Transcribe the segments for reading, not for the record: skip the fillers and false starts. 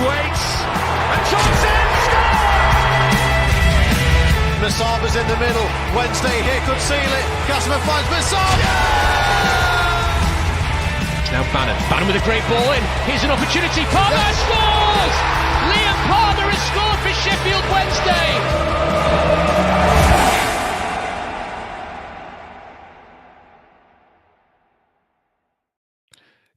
waits, and Johnson scores! Masaba's in the middle. Wednesday here could seal it. Gassama finds Masaba. It's now Bannon. Bannon with a great ball in. Here's an opportunity. Palmer scores! Liam Palmer has scored for Sheffield Wednesday.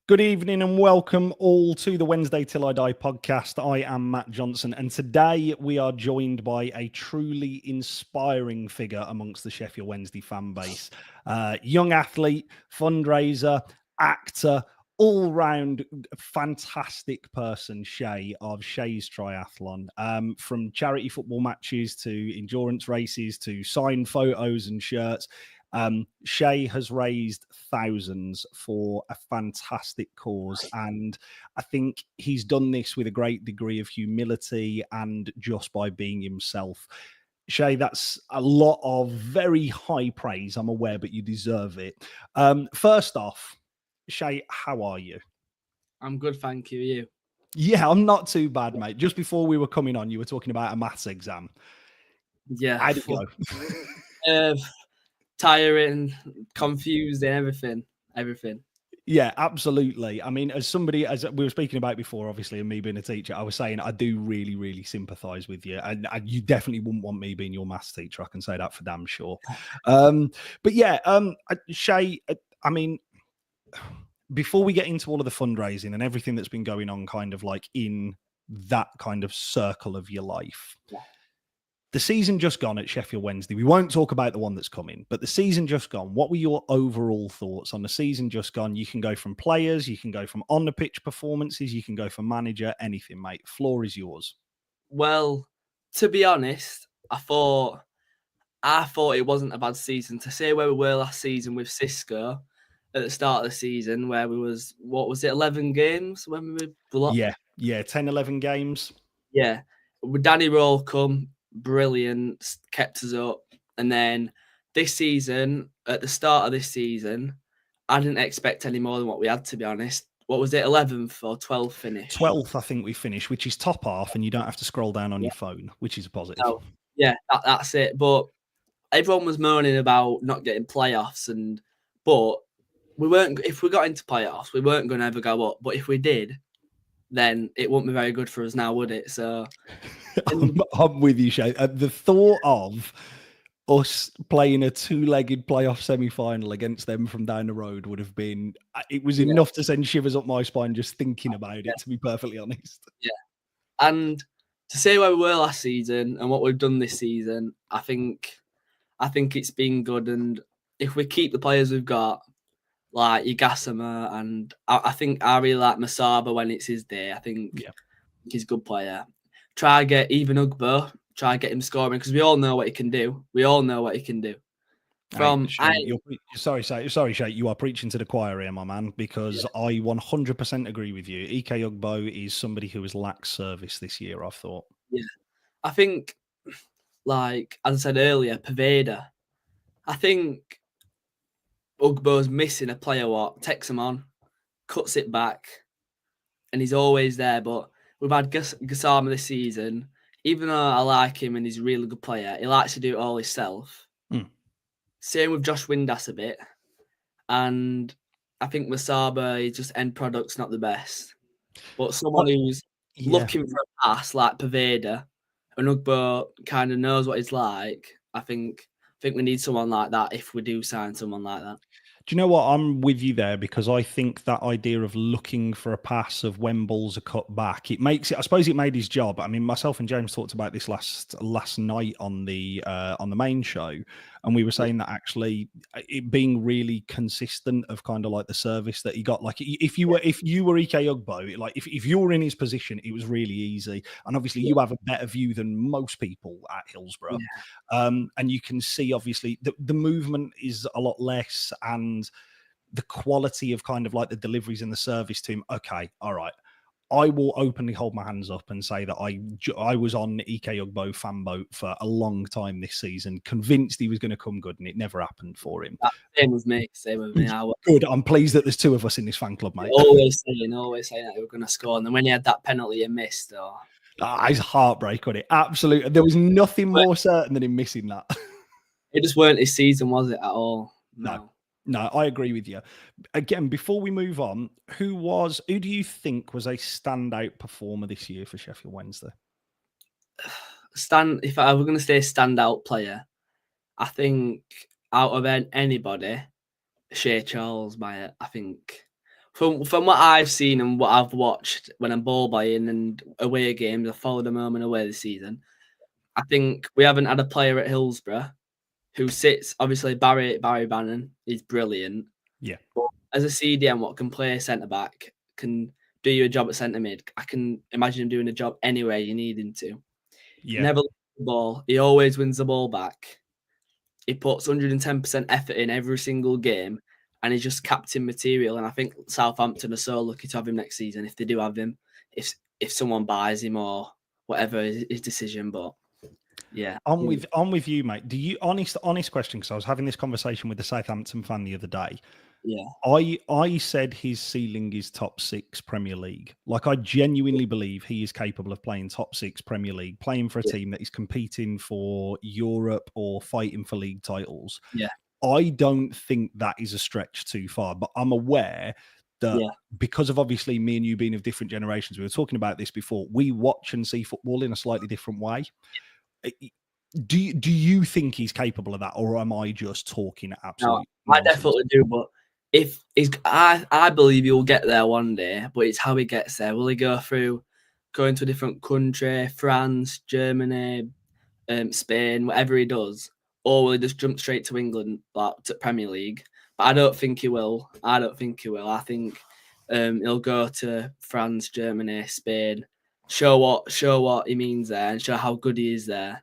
Good evening and welcome all to the Wednesday Till I Die podcast. I am Matt Johnson, and today we are joined by a truly inspiring figure amongst the Sheffield Wednesday fan base. Young athlete, fundraiser, actor, all-round fantastic person, Shay of Shay's Triathlon. From charity football matches to endurance races to signed photos and shirts. Shay has raised thousands for a fantastic cause, and I think he's done this with a great degree of humility and just by being himself. Shay, that's a lot of very high praise, I'm aware, but you deserve it. First off, Shay, how are you? I'm good, thank you. You? Yeah, I'm not too bad, mate. Just before we were coming on, you were talking about a maths exam. Yeah. How'd it go? Tiring, confused, and everything. Yeah, absolutely. I mean, as somebody, as we were speaking about before, obviously, and me being a teacher, I was saying I do really, really sympathise with you, and you definitely wouldn't want me being your maths teacher. I can say that for damn sure. But yeah, Shay, I mean, before we get into all of the fundraising and everything that's been going on, kind of like in that kind of circle of your life. Yeah. The season just gone at Sheffield Wednesday. We won't talk about the one that's coming, but the season just gone. What were your overall thoughts on the season just gone? You can go from players, you can go from on the pitch performances, you can go from manager, anything, mate. Floor is yours. Well, to be honest, I thought it wasn't a bad season. To say where we were last season with Cisco at the start of the season, where we was, 11 games when we were Yeah, 10, 11 games. Yeah, with Danny Roll come. Brilliant, kept us up. And then this season, at the start of this season, I didn't expect any more than what we had, to be honest. What was it, 11th or 12th finish? 12th, I think we finished, which is top half, and you don't have to scroll down on your phone, which is a positive. No, yeah, that's it. But everyone was moaning about not getting playoffs, but we weren't. If we got into playoffs, we weren't going to ever go up. But if we did, then it wouldn't be very good for us now, would it? So I'm with you, Shay. The thought of us playing a two-legged playoff semi-final against them from down the road would have been, it was enough to send shivers up my spine just thinking about it, to be perfectly honest. Yeah. And to say where we were last season and what we've done this season, I think it's been good. And if we keep the players we've got, like Gassama, and I think I really like Masaba when it's his day. I think he's a good player. Try get even Ugbo. Try get him scoring because we all know what he can do. Sorry, Shay, you are preaching to the choir here, my man, because I 100% agree with you. EK Ugbo is somebody who has lacked service this year, I've thought. Yeah. I think, like, as I said earlier, Pervader, I think Ugbo's missing a player what takes him on, cuts it back, and he's always there. But we've had Gassama this season. Even though I like him and he's a really good player, he likes to do it all himself. Same with Josh Windass a bit. And I think Masaba, his just end product's not the best. But someone who's looking for a pass like Pervader, and Ugbo kind of knows what he's like, I think we need someone like that if we do sign someone like that. Do you know what? I'm with you there because I think that idea of looking for a pass of when balls are cut back, it makes it. I suppose it made his job. I mean, myself and James talked about this last night on the main show, and we were saying that actually it being really consistent of kind of like the service that he got. Like if you were EK Ugbo, like if you were in his position, it was really easy. And obviously you have a better view than most people at Hillsborough, and you can see obviously the movement is a lot less and the quality of kind of like the deliveries and the service to him. Okay, all right. I will openly hold my hands up and say that I was on Ike Ugbo fan boat for a long time this season, convinced he was going to come good, and it never happened for him. Same with me. Good. I'm pleased that there's two of us in this fan club, mate. Always saying that they were going to score, and then when he had that penalty he missed, It's heartbreak, wasn't it? Absolutely. There was nothing more certain than him missing that. It just weren't his season, was it, at all? No, I agree with you. Again, before we move on, who do you think was a standout performer this year for Sheffield Wednesday? If I were going to say standout player, I think out of anybody, Shay Charles, I think from what I've seen and what I've watched when I'm ball buying and away games, I followed them home and away this season. I think we haven't had a player at Hillsborough who sits. Obviously, Barry Bannon is brilliant. Yeah. But as a CDM, what can play centre back, can do you a job at centre mid. I can imagine him doing a job anywhere you need him to. Yeah. Never loses the ball. He always wins the ball back. He puts 110% effort in every single game, and he's just captain material. And I think Southampton are so lucky to have him next season if they do have him. If someone buys him or whatever his decision, but. Yeah, I'm with you, mate. Do you honest question? Because I was having this conversation with a Southampton fan the other day. Yeah, I said his ceiling is top 6 Premier League. Like, I genuinely believe he is capable of playing top 6 Premier League, playing for a team that is competing for Europe or fighting for league titles. Yeah, I don't think that is a stretch too far, but I'm aware that because of obviously me and you being of different generations, we were talking about this before. We watch and see football in a slightly different way. Do you think he's capable of that, or am I just talking absolute? No, I definitely do. But if I believe he'll get there one day. But it's how he gets there. Will he go through going to a different country, France, Germany, Spain, whatever he does, or will he just jump straight to England, like to Premier League? But I don't think he will. I think he'll go to France, Germany, Spain, show what he means there, and show how good he is there.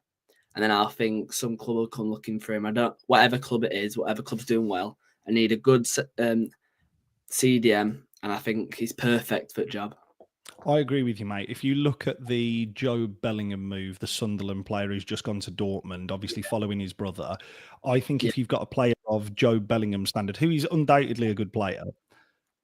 And then I think some club will come looking for him. Whatever club it is, whatever club's doing well, I need a good CDM, and I think he's perfect for the job. I agree with you, mate. If you look at the Joe Bellingham move, the Sunderland player who's just gone to Dortmund, obviously following his brother, I think if you've got a player of Joe Bellingham standard, who is undoubtedly a good player,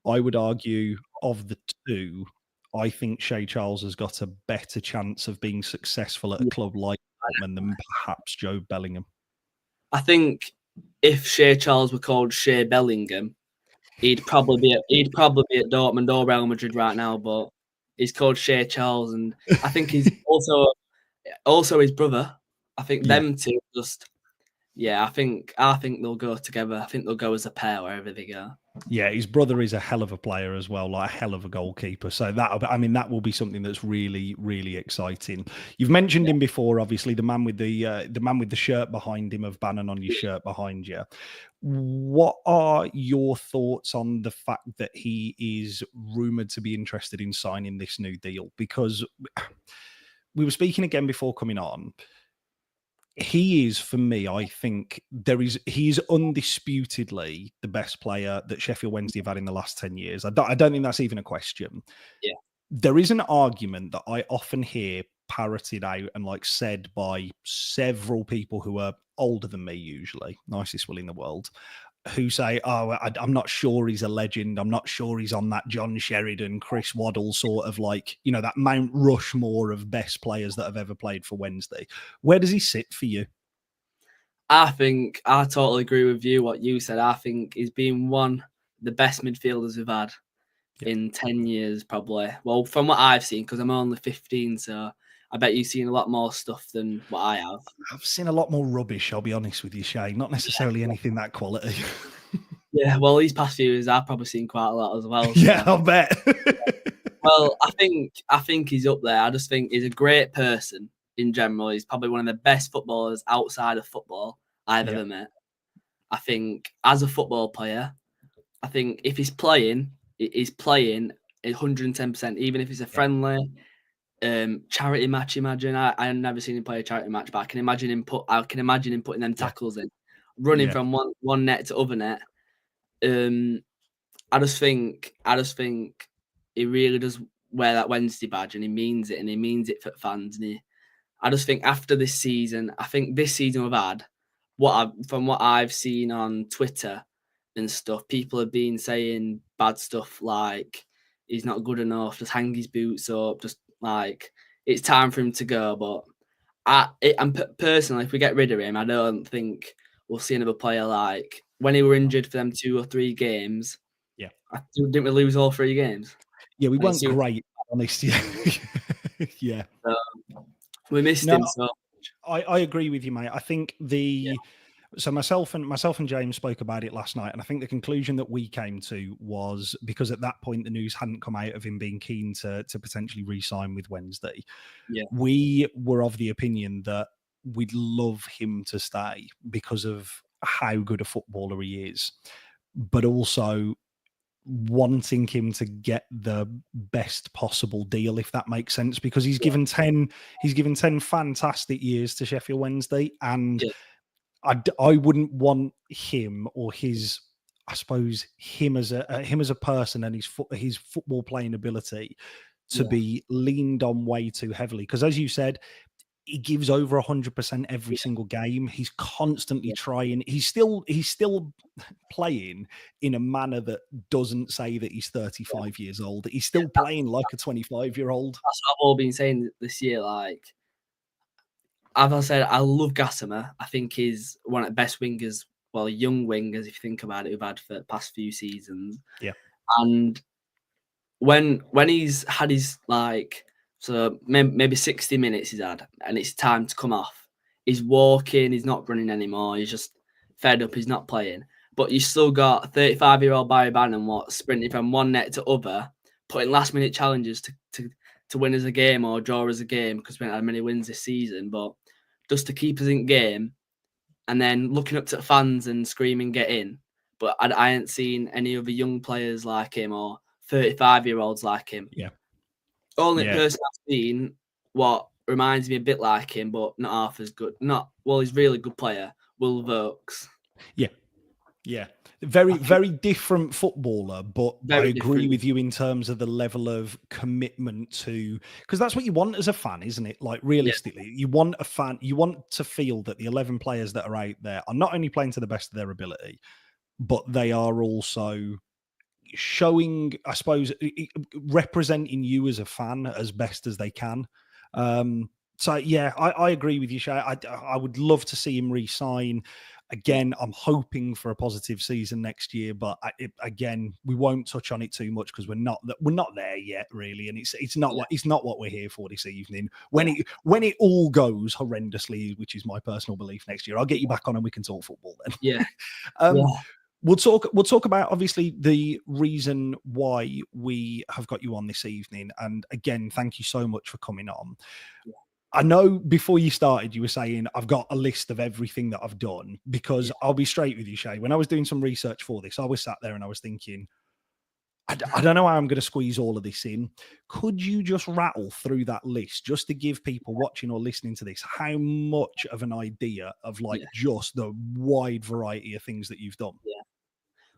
I would argue of the two, I think Shay Charles has got a better chance of being successful at a club like Dortmund than perhaps Joe Bellingham. I think if Shay Charles were called Shay Bellingham, he'd probably be at Dortmund or Real Madrid right now. But he's called Shay Charles, and I think he's also his brother. I think them two just. Yeah, I think they'll go together. I think they'll go as a pair wherever they go. Yeah, his brother is a hell of a player as well, like a hell of a goalkeeper. So that will be something that's really, really exciting. You've mentioned him before, obviously, the man with the shirt behind him of Bannon on your shirt behind you. What are your thoughts on the fact that he is rumoured to be interested in signing this new deal? Because we were speaking again before coming on. He is, for me, I think he is undisputedly the best player that Sheffield Wednesday have had in the last 10 years. I don't think that's even a question. Yeah. There is an argument that I often hear parroted out and said by several people who are older than me, usually, nicest will in the world, who say, I'm not sure he's a legend. I'm not sure he's on that John Sheridan, Chris Waddle sort of that Mount Rushmore of best players that have ever played for Wednesday. Where does he sit for you? I think I totally agree with you, what you said. I think he's been one of the best midfielders we've had in 10 years, probably. Well, from what I've seen, because I'm only 15, so I bet you've seen a lot more stuff than what I have. I've seen a lot more rubbish, I'll be honest with you, Shay. Not necessarily anything that quality. Yeah, well, these past few years, I've probably seen quite a lot as well. So. Yeah, I'll bet. Well, I think he's up there. I just think he's a great person in general. He's probably one of the best footballers outside of football I've ever met. I think as a football player, I think if he's playing 110%, even if it's a friendly charity match. Imagine I've never seen him play a charity match, but I can imagine him putting them tackles in, running from one net to other net. I just think he really does wear that Wednesday badge, and he means it, and he means it for fans. And I just think after this season, I think this season we've had, from what I've seen on Twitter and stuff, people have been saying bad stuff like he's not good enough, just hang his boots up, just like it's time for him to go. But personally, if we get rid of him, I don't think we'll see another player like when he were injured for them 2 or 3 games. Yeah, didn't we lose all 3 games? Yeah, we weren't great, honest. Yeah, yeah. We missed him. So I agree with you, mate. I think so myself and James spoke about it last night, and I think the conclusion that we came to was because at that point the news hadn't come out of him being keen to potentially re-sign with Wednesday. Yeah, we were of the opinion that we'd love him to stay because of how good a footballer he is, but also wanting him to get the best possible deal, if that makes sense, because he's given 10 fantastic years to Sheffield Wednesday, and I wouldn't want him or his, I suppose him as a person and his football playing ability to be leaned on way too heavily, because as you said, he gives over 100% every single game. He's constantly trying. He's still playing in a manner that doesn't say that he's 35 years old. He's still playing like a 25-year-old. That's what I've all been saying this year. Like, as I said, I love Gossamer. I think he's one of the best wingers, well, young wingers, if you think about it, we've had for the past few seasons. Yeah. And when he's had his so maybe 60 minutes he's had, and it's time to come off. He's walking, he's not running anymore. He's just fed up, he's not playing. But you still got a 35-year-old Barry Bannon, sprinting from one net to other, putting last-minute challenges to win us a game or draw us a game, because we haven't had many wins this season. But just to keep us in game, and then looking up to the fans and screaming, get in. But I ain't seen any other young players like him or 35-year-olds like him. Yeah. Only person I've seen what reminds me a bit like him, but not half as good. He's a really good player, Will Vokes. Yeah. Yeah. Very, very different footballer, but I agree with you in terms of the level of commitment to, because that's what you want as a fan, isn't it? Like, realistically, you want a fan, you want to feel that the 11 players that are out there are not only playing to the best of their ability, but they are also showing, I suppose, representing you as a fan as best as they can. So yeah, I agree with you, Shay. I would love to see him re-sign. Again, I'm hoping for a positive season next year, but again, we won't touch on it too much because we're not there yet, really, and it's not what we're here for this evening. When it all goes horrendously, which is my personal belief, next year, I'll get you back on and we can talk football then. Yeah. We'll talk about obviously the reason why we have got you on this evening, and again, thank you so much for coming on. Yeah. I know before you started, you were saying, I've got a list of everything that I've done, because I'll be straight with you, Shay. When I was doing some research for this, I was sat there and I was thinking, I don't know how I'm going to squeeze all of this in. Could you just rattle through that list just to give people watching or listening to this how much of an idea of just the wide variety of things that you've done? Yeah.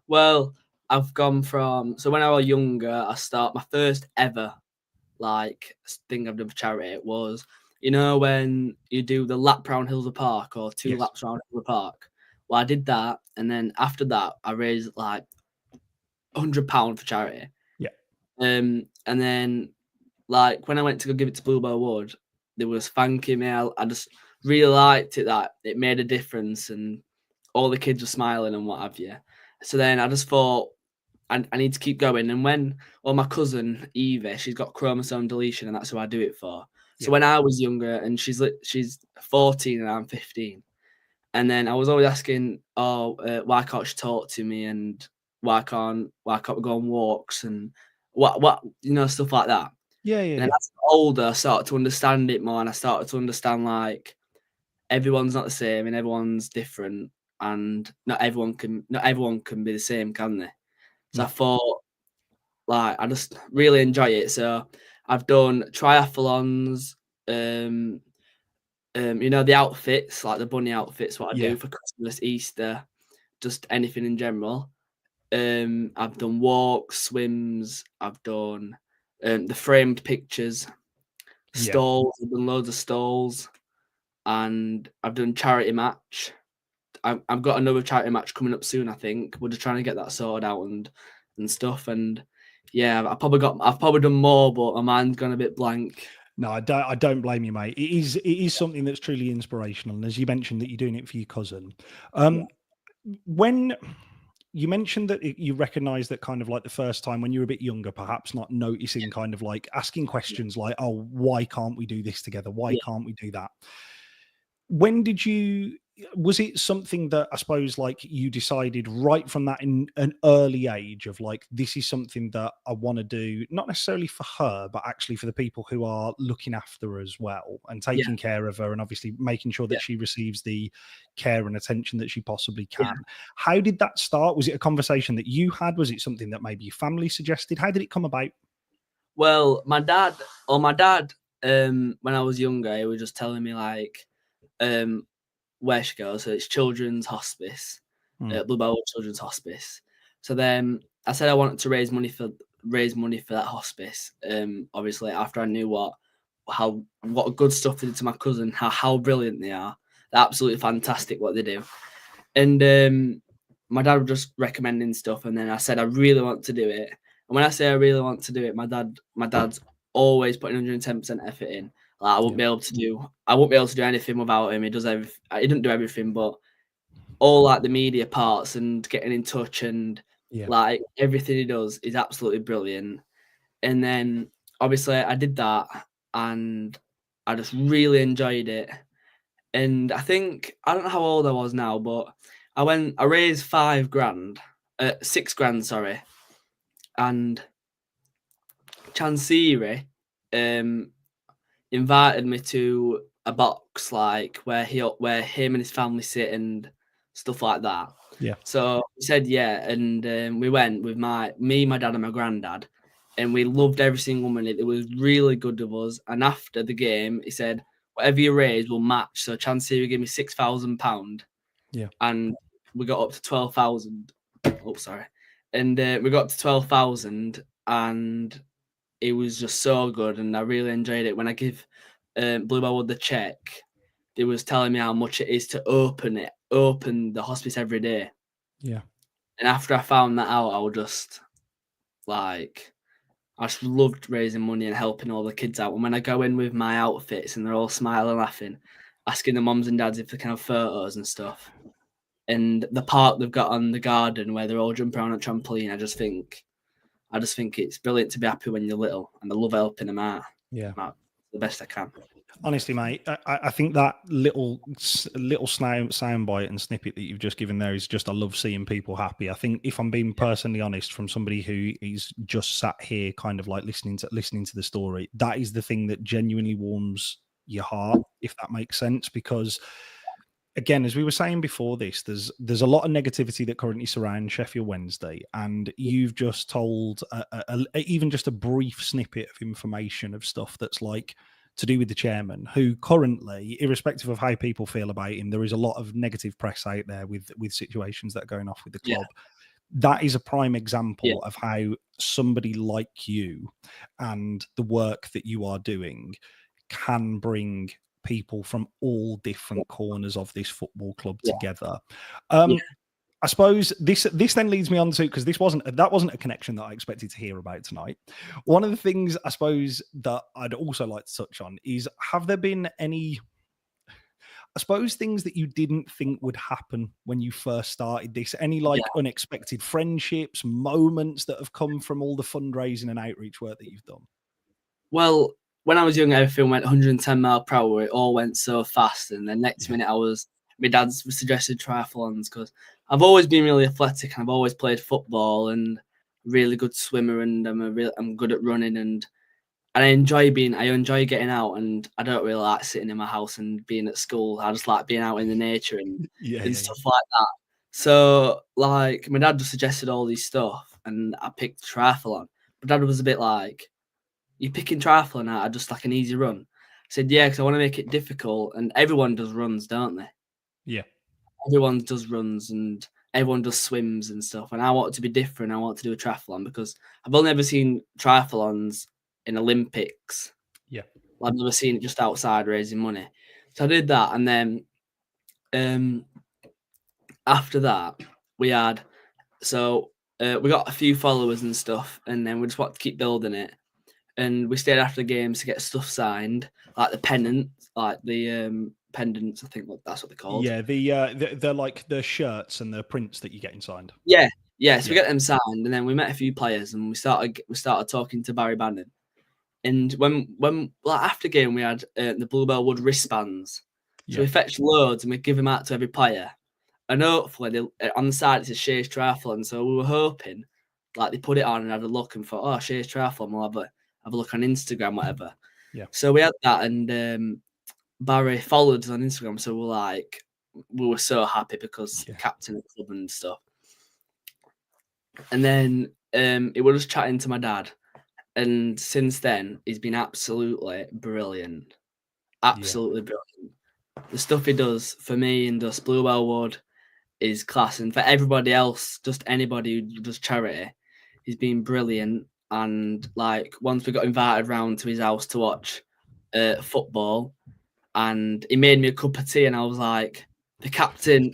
Well, I've gone from, so when I was younger, my first ever thing I've done for charity was, when you do the lap round Hills Park or 2 laps around Hills Park. Well, I did that, and then after that, I raised £100 for charity. Yeah. And then when I went to go give it to Bluebell Wood, they was thanking me. I just really liked it, that it made a difference, and all the kids were smiling and what have you. So then I just thought, I need to keep going. And my cousin Eva, she's got chromosome deletion, and that's who I do it for. So when I was younger, and she's 14 and I'm 15, and then I was always asking, why can't she talk to me, and why can't we go on walks, and what stuff like that. Yeah. And as I got older, I started to understand it more, and I started to understand everyone's not the same and everyone's different, and not everyone can be the same, can they? So I thought, I just really enjoy it. So I've done triathlons, the outfits, the bunny outfits, what I do for Christmas, Easter, just anything in general. I've done walks, swims, I've done the framed pictures, stalls. I've done loads of stalls, and I've done charity match. I've got another charity match coming up soon. I think we're just trying to get that sorted out and stuff. And yeah, I've probably done more, but my mind's gone a bit blank. No, I don't blame you, mate. It is something that's truly inspirational, and as you mentioned that you're doing it for your cousin. When you mentioned that you recognize that kind of like the first time when you're a bit younger, perhaps not noticing kind of like asking questions like, oh, why can't we do this together? Why can't we do that? When was it something that I suppose like you decided right from that in an early age of like, this is something that I want to do, not necessarily for her, but actually for the people who are looking after her as well and taking care of her and obviously making sure that she receives the care and attention that she possibly can. How did that start? Was it a conversation that you had? Was it something that maybe your family suggested? How did it come about? Well, my dad, when I was younger, he was just telling me like, where she goes. So it's Children's Hospice, Bluebell Children's Hospice. So then I said I wanted to raise money for that hospice. Obviously after I knew what good stuff they did to my cousin, how brilliant they are. They're absolutely fantastic what they do. And my dad was just recommending stuff, and then I said I really want to do it. And when I say I really want to do it, my dad's always putting 110% effort in. Like, I won't be able to do anything without him. He doesn't do everything, but all like the media parts and getting in touch and like everything he does is absolutely brilliant. And then obviously I did that and I just really enjoyed it. And I think, I don't know how old I was now, but I raised £6,000, sorry. And Chansiri, invited me to a box like where him and his family sit and stuff like that. Yeah. So he said and we went with me, my dad, and my granddad, and we loved every single minute. It was really good of us. And after the game, he said, "Whatever you raise, will match." So Chansiri gave me £6,000. Yeah. And we got up to 12,000. Oh, sorry. And we got to 12,000, and it was just so good, and I really enjoyed it. When I give Bluebell the check, they was telling me how much it is to open the hospice every day. Yeah. And after I found that out, I just loved raising money and helping all the kids out. And when I go in with my outfits and they're all smiling, laughing, asking the mums and dads if they can have photos and stuff, and the park they've got on the garden where they're all jumping around on a trampoline, I just think it's brilliant to be happy when you're little, and I love helping them out. Yeah, the best I can. Honestly, mate, I think that little soundbite and snippet that you've just given there is just, I love seeing people happy. I think, if I'm being personally honest, from somebody who is just sat here kind of like listening to the story, that is the thing that genuinely warms your heart, if that makes sense, because again, as we were saying before this, there's a lot of negativity that currently surrounds Sheffield Wednesday, and you've just told even just a brief snippet of information of stuff that's like to do with the chairman, who currently, irrespective of how people feel about him, there is a lot of negative press out there with situations that are going off with the club. That is a prime example of how somebody like you and the work that you are doing can bring people from all different corners of this football club together. I suppose this then leads me on to, because that wasn't a connection that I expected to hear about tonight. One of the things I suppose that I'd also like to touch on is, have there been any, I suppose, things that you didn't think would happen when you first started this? Any unexpected friendships, moments that have come from all the fundraising and outreach work that you've done? Well, when I was young, everything went 110 miles per hour. It all went so fast. And the next minute my dad's suggested triathlons, because I've always been really athletic, and I've always played football, and really good swimmer, and I'm good at running, and I enjoy getting out, and I don't really like sitting in my house and being at school. I just like being out in the nature and stuff like that. So like, my dad just suggested all these stuff, and I picked triathlon. But dad was a bit like, "You picking triathlon out of just like an easy run?" I said, "Yeah, because I want to make it difficult, and everyone does runs, don't they?" Yeah. Everyone does runs and everyone does swims and stuff. And I want it to be different. I want to do a triathlon, because I've only ever seen triathlons in Olympics. Yeah. I've never seen it just outside raising money. So I did that, and then after that we got a few followers and stuff, and then we just wanted to keep building it. And we stayed after the games to get stuff signed, like the pendants, I think that's what they're called. Yeah, they're like the shirts and the prints that you get signed. Yeah. So we get them signed, and then we met a few players, and we started talking to Barry Bannon. And when after game we had the Bluebell wood wristbands, so we fetched loads and we give them out to every player. And hopefully on the side it says Shay's Triathlon, so we were hoping like they put it on and had a look and thought, oh, Shay's Triathlon, we'll have a look on Instagram, whatever. Yeah. So we had that, and Barry followed us on Instagram, so we were so happy because captain of the club and stuff. And then it was just chatting to my dad, and since then he's been absolutely brilliant. Absolutely brilliant. The stuff he does for me and does Bluebell Wood is class, and for everybody else, just anybody who does charity, he's been brilliant. And like once we got invited round to his house to watch football, and he made me a cup of tea, and I was like, the captain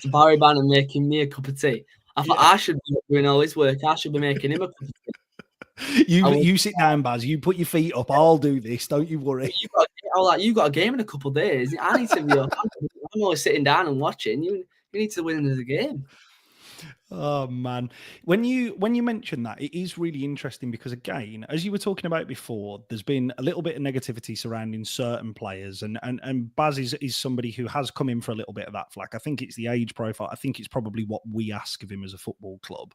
Barry Bannon making me a cup of tea. I thought I should be doing all his work. I should be making him a cup of tea. You sit down, Baz. You put your feet up. I'll do this. Don't you worry. You got a game in a couple of days. I need to be up. I'm always sitting down and watching. You need to win the game. Oh man, when you mention that, it is really interesting because again, as you were talking about before, there's been a little bit of negativity surrounding certain players, and Baz is somebody who has come in for a little bit of that flack. I think it's the age profile. I think it's probably what we ask of him as a football club.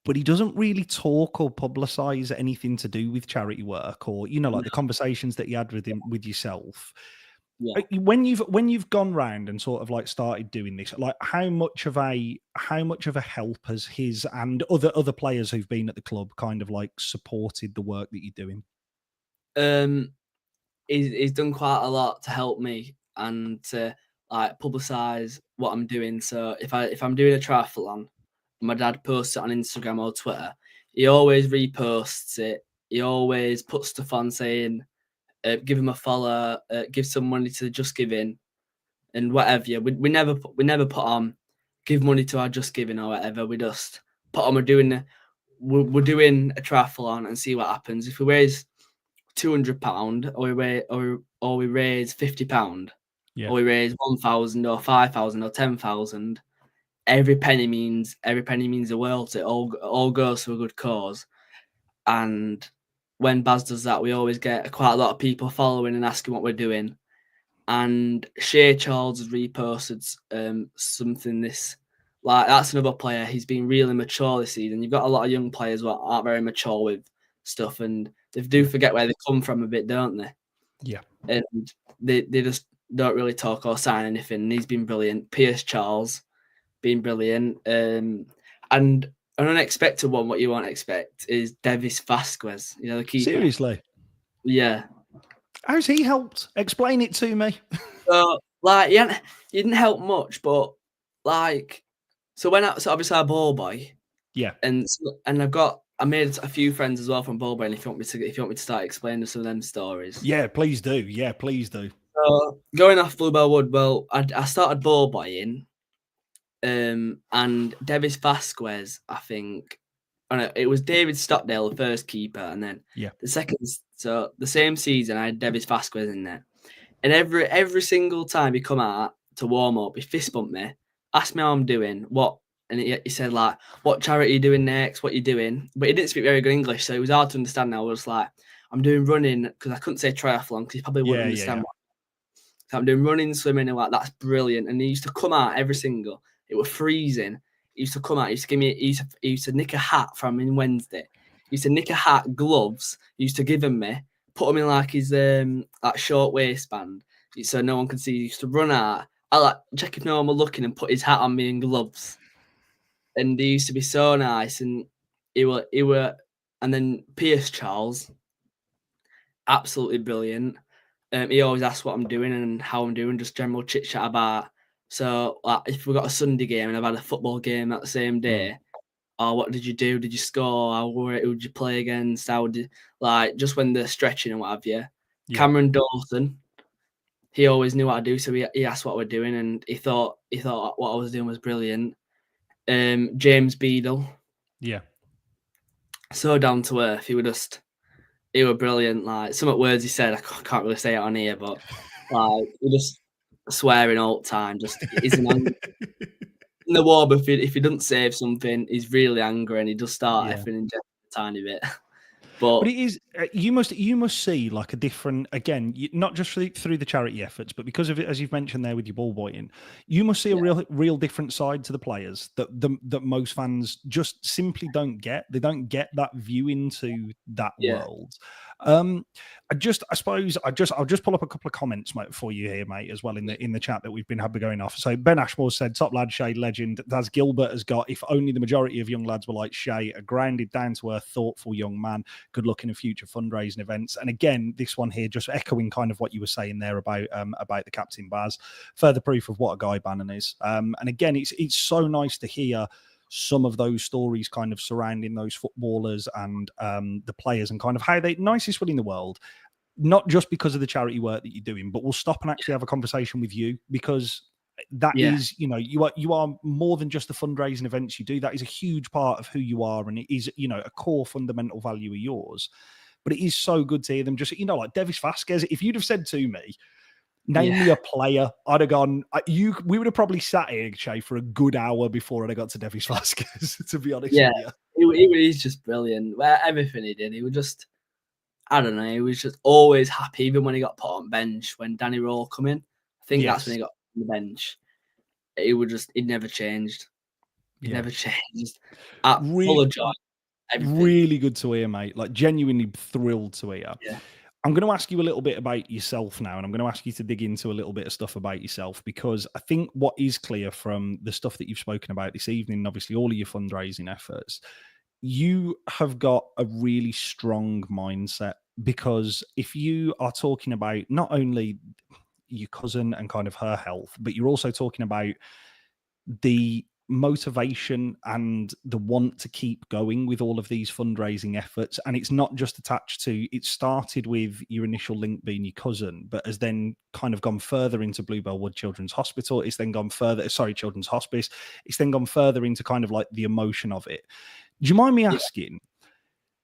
But he doesn't really talk or publicize anything to do with charity work, or like the conversations that he had with yourself. Yeah. When you've gone round and sort of like started doing this, like how much of a help has his and other players who've been at the club kind of like supported the work that you're doing? He's done quite a lot to help me and to like publicize what I'm doing. So if I'm doing a triathlon, my dad posts it on Instagram or Twitter, he always reposts it. He always puts stuff on saying, give him a follow, give some money to JustGiving and whatever. Yeah, we never put on give money to our JustGiving or whatever. We just put on we're doing a triathlon and see what happens. If we raise £200 or we raise £50, or we raise 1,000 or 5,000 or 10,000, every penny means the world. It all goes to a good cause. And when Baz does that, we always get quite a lot of people following and asking what we're doing. And Shay Charles has reposted something that's another player. He's been really mature this season. You've got a lot of young players who aren't very mature with stuff, and they do forget where they come from a bit, don't they? Yeah. And they just don't really talk or sign anything. And he's been brilliant. Pierce Charles, been brilliant. And an unexpected one, what you won't expect, is Devis Vasquez, the keeper. Seriously? Yeah. How's he helped? Explain it to me. So, he didn't help much, but so obviously I ball boy. Yeah. And I made a few friends as well from ball boy. And if you want me to start explaining some of them stories. Yeah, please do. Yeah, please do. So going off Bluebell Wood, well, I started ball boying. And Devis Vasquez, I think, it was David Stockdale, the first keeper, and then the second. So the same season, I had Devis Vasquez in there, and every single time he come out to warm up, he fist bumped me, asked me how I'm doing, and he said like, "What charity are you doing next? What are you doing?" But he didn't speak very good English, so it was hard to understand. I was like, "I'm doing running," because I couldn't say triathlon because he probably wouldn't understand. So I'm doing running, swimming, and that's brilliant. And he used to come out every single. It was freezing. He used to come out. He used to give me. He used to nick a hat from him Wednesday. He used to nick a hat, gloves. He used to give them me, put them in like his short waistband, so no one could see. He used to run out. I check if no one were looking and put his hat on me and gloves. And he used to be so nice. And he were. And then Pierce Charles, absolutely brilliant. He always asks what I'm doing and how I'm doing, just general chit chat about. So if we got a Sunday game and I've had a football game that same day, oh, what did you do? Did you score? Who did you play against? Just when they're stretching and what have you. Yeah. Cameron Dawson, he always knew what to do, so he asked what we're doing, and he thought what I was doing was brilliant. James Beadle, Yeah. so down to earth. He were brilliant. Like some of the words he said, I can't really say it on here, but like he just swearing all the time. Just he's an angry. In the war, but if he doesn't save something, he's really angry and he does start effing in just a tiny bit. But it is you must see like a different, again, not just through the charity efforts, but because of it, as you've mentioned there with your ball boying, you must see a real different side to the players that most fans just simply don't get. They don't get that view into that world. I'll just pull up a couple of comments, mate, for you here, mate, as well in the chat that we've been having going off. So Ben Ashmore said, "Top lad, Shay, legend. As Gilbert has got, if only the majority of young lads were like Shay, a grounded, down to earth, thoughtful young man. Good luck in future fundraising events." And again, this one here, just echoing kind of what you were saying there about the captain Baz. Further proof of what a guy Bannon is. And again, it's so nice to hear some of those stories kind of surrounding those footballers and the players and kind of how they nicest will in the world, not just because of the charity work that you're doing, but we'll stop and actually have a conversation with you, because that is, you are more than just the fundraising events you do. That is a huge part of who you are, and it is, a core fundamental value of yours. But it is so good to hear them just, like Devis Vasquez. If you'd have said to me, name me a player, I'd have gone, we would have probably sat here, Shay, for a good hour before I got to Devis Vasquez, to be honest with you. He was just brilliant. Everything he did, he was just, I don't know, he was just always happy, even when he got put on bench. When Danny Rowe come in, I think that's when he got on the bench. He'd never changed. He never changed. Full of joy. Everything. Really good to hear, mate. Like, genuinely thrilled to hear. Yeah. I'm going to ask you a little bit about yourself now, and I'm going to ask you to dig into a little bit of stuff about yourself, because I think what is clear from the stuff that you've spoken about this evening, and obviously all of your fundraising efforts, you have got a really strong mindset. Because if you are talking about not only your cousin and kind of her health, but you're also talking about the motivation and the want to keep going with all of these fundraising efforts. And it's not just attached to, it started with your initial link being your cousin, but has then kind of gone further into Bluebell Wood Children's Hospital. It's then gone further, Children's Hospice. It's then gone further into kind of like the emotion of it. Do you mind me asking,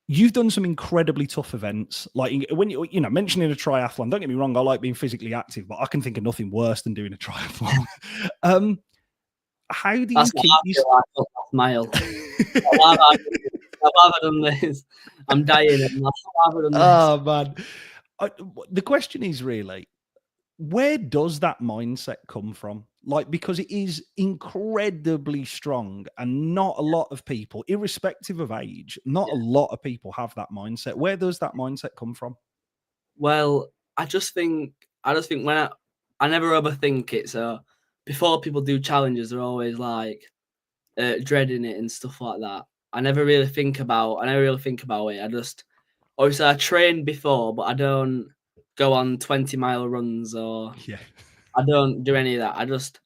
you've done some incredibly tough events, like when you mentioning a triathlon. Don't get me wrong, I like being physically active, but I can think of nothing worse than doing a triathlon. How do you keep these mile? I've done this. I'm dying. Oh man, the question is really, where does that mindset come from? Like, because it is incredibly strong, and not a lot of people, irrespective of age, not a lot of people have that mindset. Where does that mindset come from? Well, I just think when I never overthink it. So before people do challenges, they're always like dreading it and stuff like that. I never really think about it. I just, obviously I trained before, but I don't go on 20-mile runs, or I don't do any of that. I just,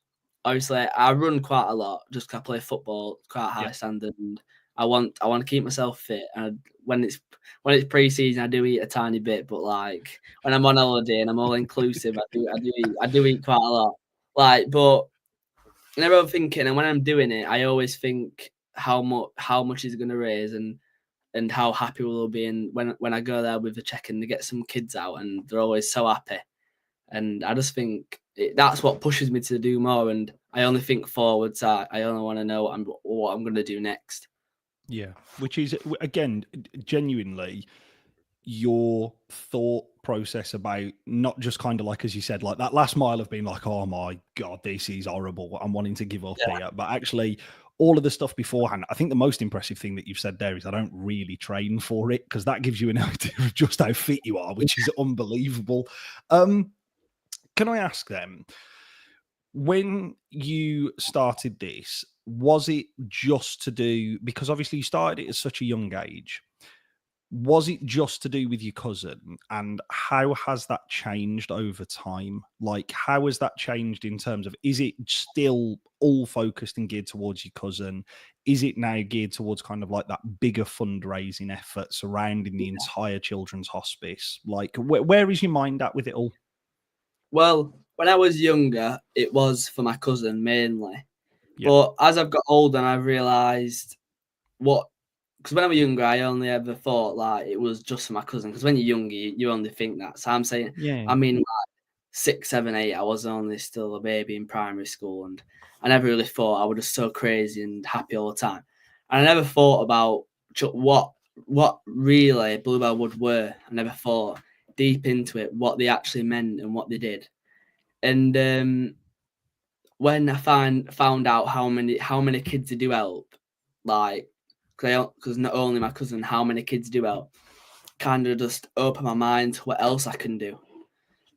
obviously I run quite a lot just because I play football, quite high standard, and I want to keep myself fit. And when it's pre-season, I do eat a tiny bit, but like when I'm on holiday and I'm all inclusive, I do eat quite a lot. Like, but I never thinking, and when I'm doing it, I always think how much is it going to raise, and how happy we'll be. And when I go there with the check and they get some kids out, and they're always so happy. And I just think that's what pushes me to do more. And I only think forwards. I only want to know what I'm going to do next. Yeah, which is, again, genuinely your thought process about not just kind of like, as you said, like that last mile of being like, oh my God, this is horrible, I'm wanting to give up here. But actually, all of the stuff beforehand, I think the most impressive thing that you've said there is I don't really train for it, because that gives you an idea of just how fit you are, which is unbelievable. Can I ask them, when you started this, was it just to do, because obviously you started it at such a young age, Was it just to do with your cousin, and how has that changed over time? Like, how has that changed in terms of, is it still all focused and geared towards your cousin? Is it now geared towards kind of like that bigger fundraising effort surrounding the entire children's hospice? Like, where is your mind at with it all? Well, when I was younger, it was for my cousin mainly. Yeah. But as I've got older and I've realised because when I was younger, I only ever thought like it was just for my cousin. Because when you're younger, you only think that. So I'm saying, Yeah. I mean, like 6, 7, 8, I was only still a baby in primary school, and I never really thought I was just so crazy and happy all the time. And I never thought about what really Bluebell would were. I never thought deep into it what they actually meant and what they did. And when I found out how many kids they do help, like because not only my cousin, how many kids do help, kind of just opened my mind to what else I can do.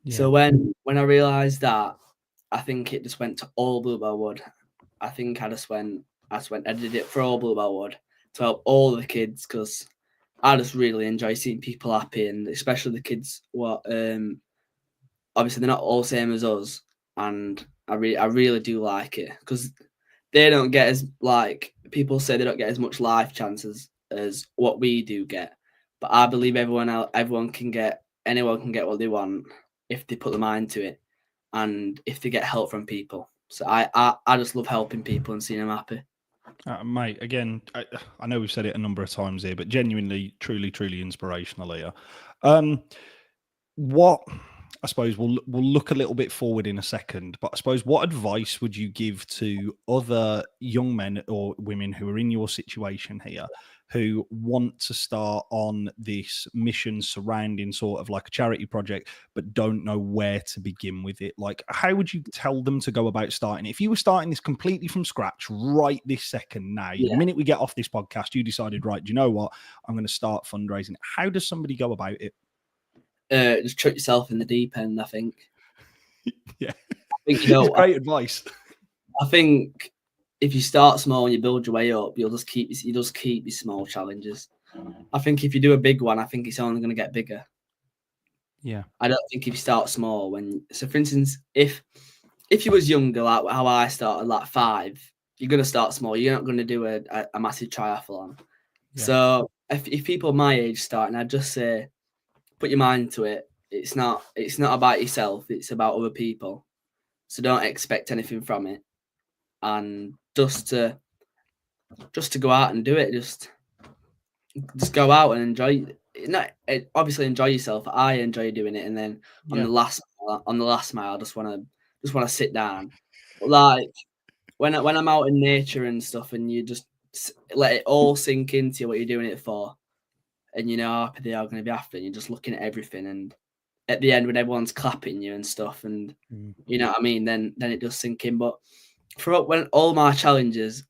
Yeah. So when I realised that, I think it just went to all Bluebell Wood. I think I did it for all Bluebell Wood to help all the kids, because I just really enjoy seeing people happy, and especially the kids obviously they're not all the same as us, and I really do like it, because they don't get as, like people say, they don't get as much life chances as what we do get. But I believe anyone can get what they want if they put their mind to it, and if they get help from people. So I just love helping people and seeing them happy. Mate, again, I know we've said it a number of times here, but genuinely, truly, truly inspirational here. What, I suppose we'll look a little bit forward in a second, but I suppose what advice would you give to other young men or women who are in your situation here, who want to start on this mission surrounding sort of like a charity project, but don't know where to begin with it? Like, how would you tell them to go about starting it? If you were starting this completely from scratch right this second now, the minute we get off this podcast, you decided, right, do you know what? I'm going to start fundraising. How does somebody go about it? Just chuck yourself in the deep end, I think. Yeah. I think, you know, it's great advice. I think if you start small and you build your way up, you just keep your small challenges. I think if you do a big one, I think it's only going to get bigger. Yeah. I don't think if you start small, so for instance, if you was younger, like how I started, like 5, you're going to start small. You're not going to do a massive triathlon. Yeah. So if people my age starting, I'd just say, put your mind to it. It's not about yourself. It's about other people. So don't expect anything from it, and just to go out and do it. Just go out and enjoy. Obviously enjoy yourself. I enjoy doing it, and then on the last mile, I just want to sit down. But like when I'm out in nature and stuff, and you just let it all sink into what you're doing it for, and you know how happy they are going to be after, and you're just looking at everything, and at the end when everyone's clapping you and stuff, and you know what I mean, then it does sink in. But when all my challenges,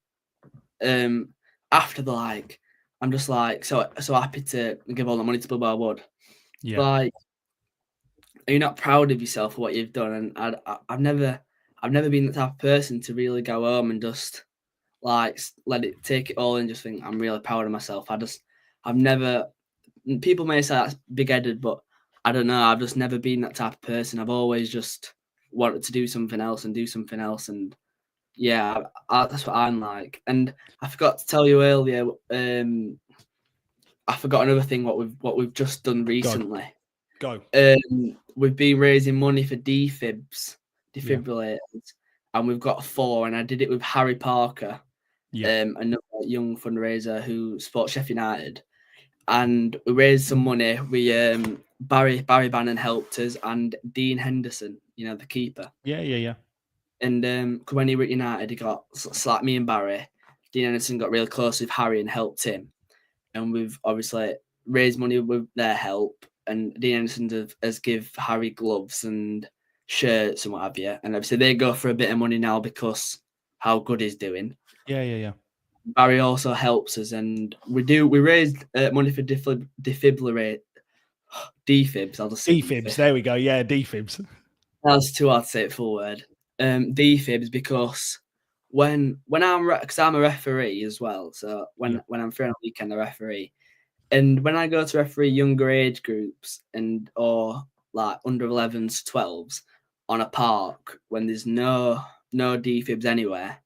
after the like, I'm just like so happy to give all the money to Bluebell Wood. Yeah. Like, are you not proud of yourself for what you've done? And I've never been the type of person to really go home and just like let it take it all and just think I'm really proud of myself. I've never. People may say that's big-headed, but I don't know. I've just never been that type of person. I've always just wanted to do something else, and yeah, that's what I'm like. And I forgot to tell you earlier. I forgot another thing. What we've just done recently. Go. We've been raising money for defibrillators, and we've got 4. And I did it with Harry Parker, another young fundraiser who supports Sheffield United. And we raised some money. We Barry Bannon helped us, and Dean Henderson, you know, the keeper. Yeah. And when he were at United, he got like me and Barry. Dean Henderson got really close with Harry and helped him. And we've obviously raised money with their help. And Dean Henderson has give Harry gloves and shirts and what have you. And obviously they go for a bit of money now because how good he's doing. Yeah. Barry also helps us, and we raised money for Defibrillator. Defibs, I'll just say Defibs, there we go. Yeah, defibs. That's too hard to say it full word. Defibs, because when I'm because I'm a referee as well. So when I'm free on a weekend, a referee, And when I go to referee younger age groups or like under 11s, 12s on a park when there's no defibs anywhere,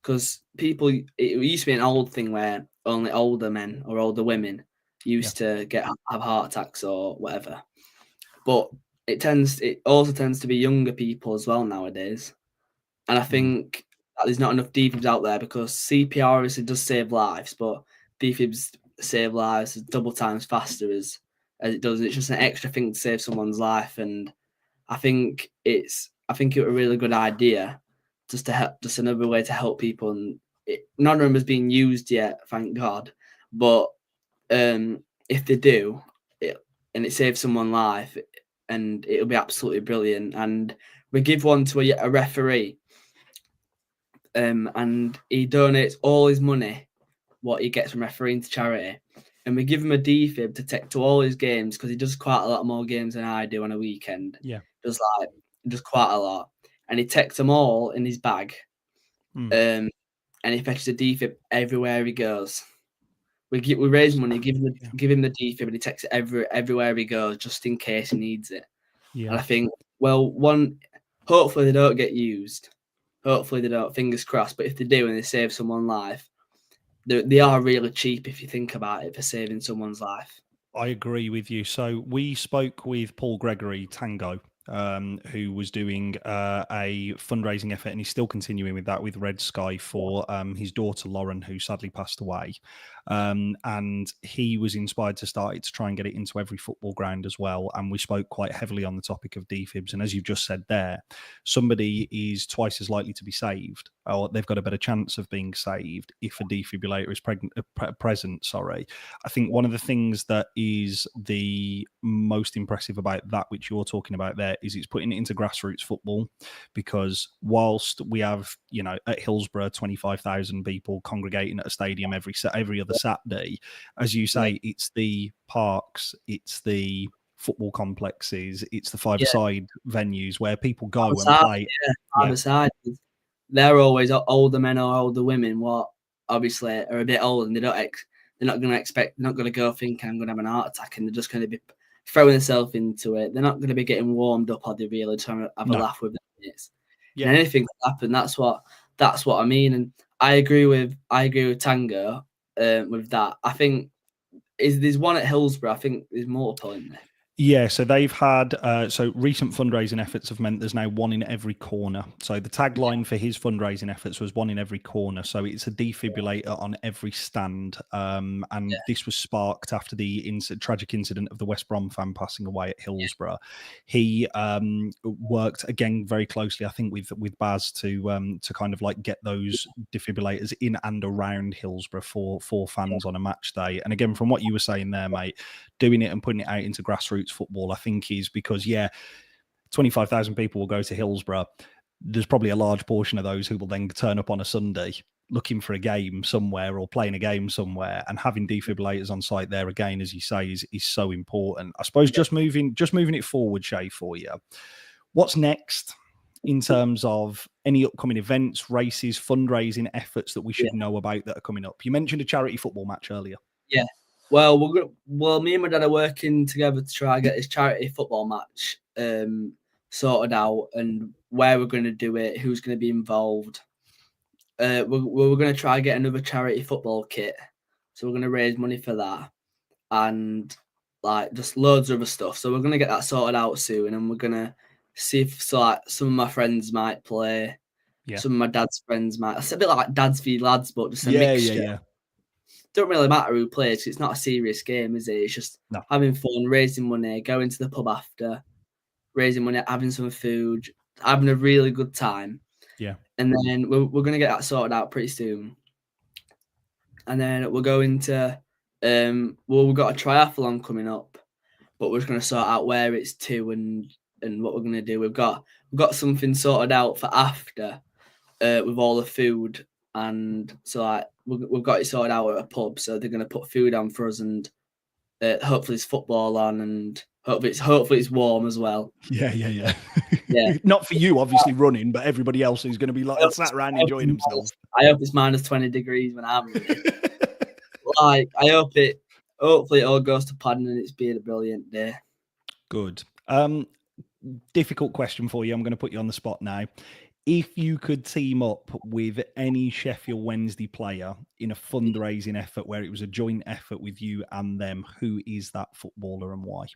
because it used to be an old thing where only older men or older women used to have heart attacks or whatever. But it also tends to be younger people as well nowadays. And I think that there's not enough defibs out there, because CPR obviously does save lives, but defibs save lives double times faster as it does. It's just an extra thing to save someone's life. And I think it was a really good idea just another way to help people. And none of them has been used yet, thank God. But if they do, and it saves someone's life, and it'll be absolutely brilliant. And we give one to a referee, and he donates all his money, what he gets from refereeing, to charity. And we give him a defib to take to all his games, because he does quite a lot more games than I do on a weekend. Yeah. Does quite a lot. And he takes them all in his bag. And he fetches a defib everywhere he goes. We raise money, give him the defib, and he takes it everywhere he goes, just in case he needs it. Yeah. And I think, well, hopefully they don't get used. Hopefully they don't, fingers crossed. But if they do and they save someone's life, they are really cheap if you think about it, for saving someone's life. I agree with you. So we spoke with Paul Gregory Tango, who was doing a fundraising effort, and he's still continuing with that with Red Sky for his daughter Lauren, who sadly passed away. And he was inspired to start it to try and get it into every football ground as well. And we spoke quite heavily on the topic of defibs. And as you've just said there, somebody is twice as likely to be saved, or they've got a better chance of being saved if a defibrillator is present. Sorry. I think one of the things that is the most impressive about that, which you're talking about there, is it's putting it into grassroots football. Because whilst we have, at Hillsborough, 25,000 people congregating at a stadium every other Saturday, as you say, it's the parks, it's the football complexes, it's the five-a-side venues where people go and play. Five-a-side. They're always older men or older women, what obviously are a bit older, and they're not going to go thinking I'm going to have an heart attack, and they're just going to be throwing themselves into it. They're not going to be getting warmed up, or they're really trying to have a laugh with them. And anything can happen. That's what I mean. And I agree with Tango with that. I think there's one at Hillsborough. I think there's multiple in there. Yeah, so they've had, recent fundraising efforts have meant there's now one in every corner. So the tagline for his fundraising efforts was one in every corner. So it's a defibrillator on every stand. This was sparked after the tragic incident of the West Brom fan passing away at Hillsborough. He worked, again, very closely, I think, with Baz to kind of like get those defibrillators in and around Hillsborough for fans on a match day. And again, from what you were saying there, mate, doing it and putting it out into grassroots football, I think, is because 25,000 people will go to Hillsborough. There's probably a large portion of those who will then turn up on a Sunday looking for a game somewhere or playing a game somewhere, and having defibrillators on site there, again, as you say, is so important. I suppose just moving it forward, Shay, for you, what's next in terms of any upcoming events, races, fundraising efforts that we should know about that are coming up? You mentioned a charity football match earlier. Yeah. Well, me and my dad are working together to try and get this charity football match sorted out, and where we're going to do it, who's going to be involved. We're going to try and get another charity football kit, so we're going to raise money for that, and like just loads of other stuff. So we're going to get that sorted out soon, and we're going to see if some of my friends might play, some of my dad's friends might. It's a bit like Dads v Lads, but just a mixture. Yeah. Don't really matter who plays. It's not a serious game, is it? It's just having fun, raising money, going to the pub after, raising money, having some food, having a really good time. Yeah. And then we're going to get that sorted out pretty soon. And then we're going to, we've got a triathlon coming up, but we're just going to sort out where it's to and what we're going to do. We've got something sorted out for after with all the food. And so like we've got it sorted out at a pub, so they're going to put food on for us, and hopefully it's football on, and hopefully it's warm as well. Yeah. Not for you, obviously, running, but everybody else who's going to be like sat around enjoying themselves. I hope it's -20 degrees when I'm running. I hope it. hopefully it all goes to plan and it's been a brilliant day. Good. Difficult question for you. I'm going to put you on the spot now. If you could team up with any Sheffield Wednesday player in a fundraising effort where it was a joint effort with you and them, who is that footballer and why?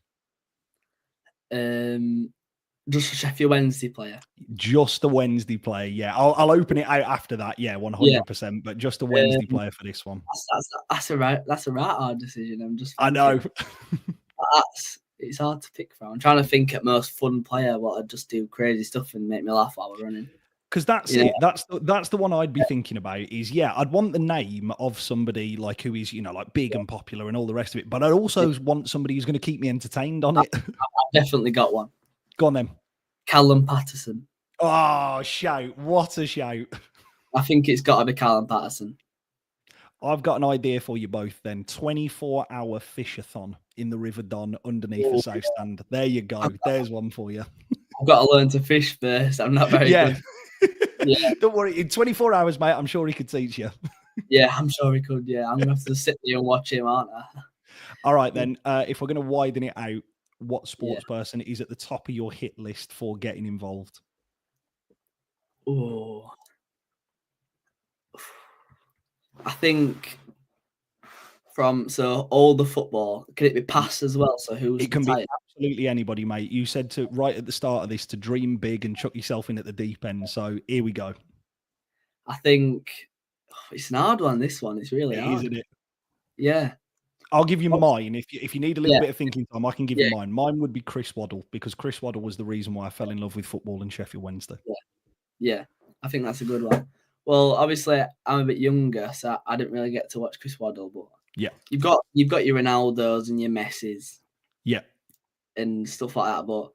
Just a Sheffield Wednesday player. Just a Wednesday player, yeah. I'll open it out after that, yeah, 100%. But just a Wednesday player for this one. That's a right hard decision. I'm just. I know. It's hard to pick from. I'm trying to think at most fun player what I'd just do crazy stuff and make me laugh while we're running. Because that's it. That's the one I'd be thinking about. Is I'd want the name of somebody like who is like big and popular and all the rest of it. But I also want somebody who's going to keep me entertained on it. I've definitely got one. Go on then. Callum Patterson. Oh, shout! What a shout! I think it's got to be Callum Patterson. I've got an idea for you both then. 24-hour fishathon in the River Don underneath the South Stand. There you go. There's one for you. I've got to learn to fish first. I'm not very good. Yeah. Don't worry. In 24 hours, mate, I'm sure he could teach you. Yeah, I'm sure he could. Yeah, I'm going to have to sit there and watch him, aren't I? All right, then. If we're going to widen it out, what sports person is at the top of your hit list for getting involved? Oh, I think all the football. Can it be pass as well? So who's it can be absolutely anybody, mate. You said to right at the start of this to dream big and chuck yourself in at the deep end. So here we go. I think it's an hard one. This one, it's really hard, isn't it? Yeah. I'll give you mine. If you need a little bit of thinking time, I can give you mine. Mine would be Chris Waddle, because Chris Waddle was the reason why I fell in love with football in Sheffield Wednesday. Yeah, I think that's a good one. Well, obviously, I'm a bit younger, so I didn't really get to watch Chris Waddle, but you've got your Ronaldos and your Messis, and stuff like that. But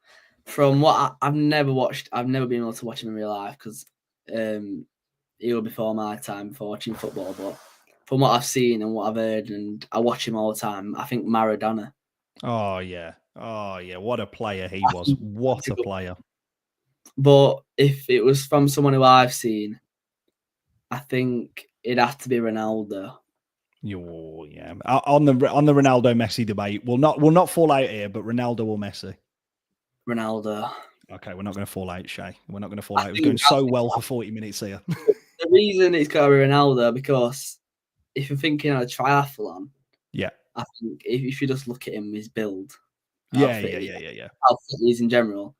from what I've never been able to watch him in real life because he was before my time for watching football. But from what I've seen and what I've heard, and I watch him all the time, I think Maradona. Oh yeah, what a player he was! What a player! But if it was from someone who I've seen, I think it'd have to be Ronaldo. Yeah. On the Ronaldo Messi debate, we'll not fall out here, but Ronaldo or Messi? Ronaldo. Okay, we're not going to fall out, Shay. We're not going to fall out. It was going so well for 40 minutes here. The reason it's got to be Ronaldo because if you're thinking of a triathlon, I think if you just look at him, his build, how fit he is in general,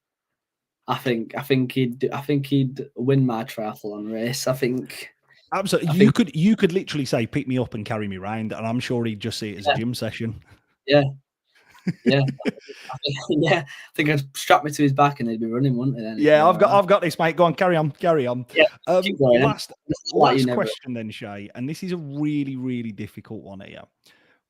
I think he'd win my triathlon race. I think absolutely. You could literally say, "Pick me up and carry me round," and I'm sure he'd just see it as a gym session. Yeah. I think I'd strap me to his back and he'd be running, wouldn't he? Then I've got this, mate. Go on, carry on. Yeah, last question then, Shay, and this is a really, really difficult one here.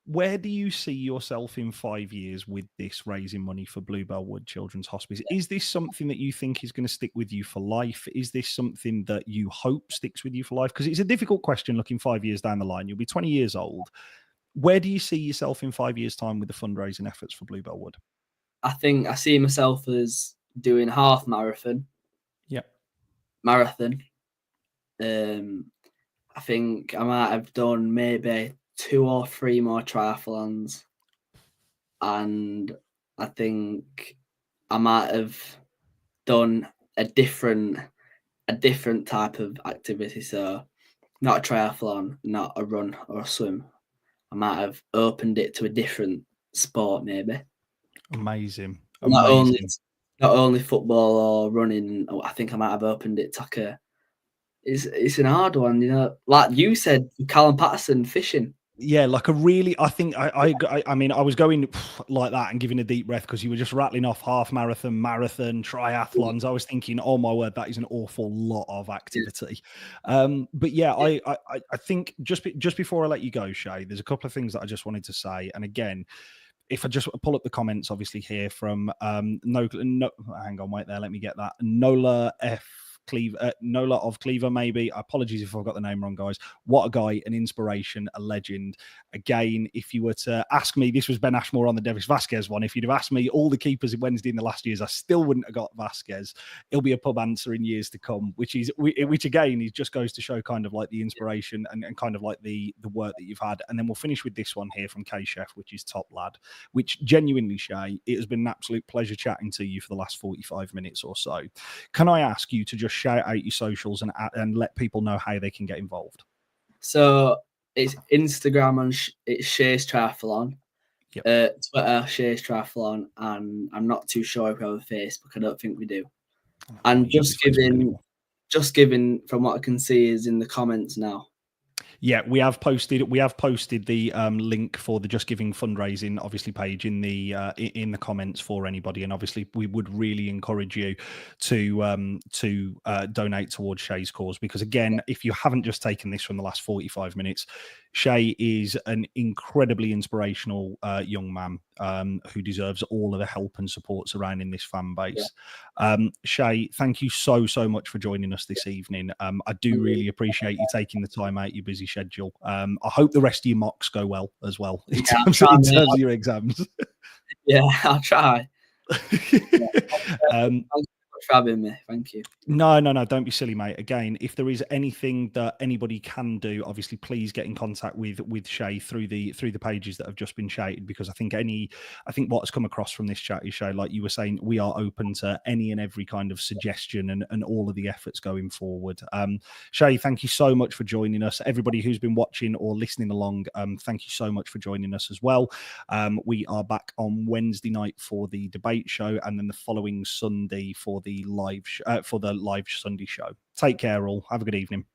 Where do you see yourself in 5 years with this raising money for Bluebell Wood Children's Hospice? Is this something that you think is going to stick with you for life? Is this something that you hope sticks with you for life? Because it's a difficult question looking 5 years down the line. You'll be 20 years old. Where do you see yourself in 5 years' time with the fundraising efforts for Bluebell Wood? I think I see myself as doing half marathon. Yep. Marathon. I think I might have done maybe 2 or 3 more triathlons, and I think I might have done a different type of activity. So not a triathlon, not a run or a swim. I might have opened it to a different sport, maybe. Amazing. Not only football or running. I think I might have opened it to like it's an hard one, like you said, Callum Patterson, fishing. Yeah, like a really, I think I mean, I was going like that and giving a deep breath because you were just rattling off half marathon, triathlons. I was thinking, oh my word, that is an awful lot of activity. But yeah, I think just before I let you go, Shay, there's a couple of things that I just wanted to say. And again, if I just pull up the comments, obviously here from hang on, wait there, let me get that. Nola Cleaver, maybe. Apologies if I've got the name wrong, guys. What a guy, an inspiration, a legend. Again, if you were to ask me, this was Ben Ashmore on the Davis Vasquez one. If you'd have asked me all the keepers in Wednesday in the last years, I still wouldn't have got Vasquez. It'll be a pub answer in years to come, which again, it just goes to show kind of like the inspiration and kind of like the work that you've had. And then we'll finish with this one here from K Chef, which is top lad, which genuinely, Shay, it has been an absolute pleasure chatting to you for the last 45 minutes or so. Can I ask you to just shout out your socials and let people know how they can get involved? So it's Instagram and it's Shay's Triathlon. Yep. Twitter, Shay's Triathlon, and I'm not too sure if we have a Facebook. I don't think we do. And JustGiving, from what I can see, is in the comments now. Yeah, we have posted the link for the JustGiving fundraising obviously page in the comments for anybody, and obviously we would really encourage you to donate towards Shay's cause, because again, if you haven't just taken this from the last 45 minutes, Shay is an incredibly inspirational young man who deserves all of the help and support surrounding this fan base. Yeah. Shay, thank you so much for joining us this evening. I do really appreciate you taking the time out of your busy schedule. I hope the rest of your mocks go well as well in terms of your exams. Yeah, I'll try. For having me. Thank you. No, don't be silly, mate. Again, if there is anything that anybody can do, obviously please get in contact with Shay through the pages that have just been shouted, because I think what's come across from this chat is, Shay, like you were saying, we are open to any and every kind of suggestion and all of the efforts going forward. Shay, thank you so much for joining us. Everybody who's been watching or listening along, thank you so much for joining us as well. We are back on Wednesday night for the debate show, and then the following Sunday for the live Sunday show. Take care all. Have a good evening.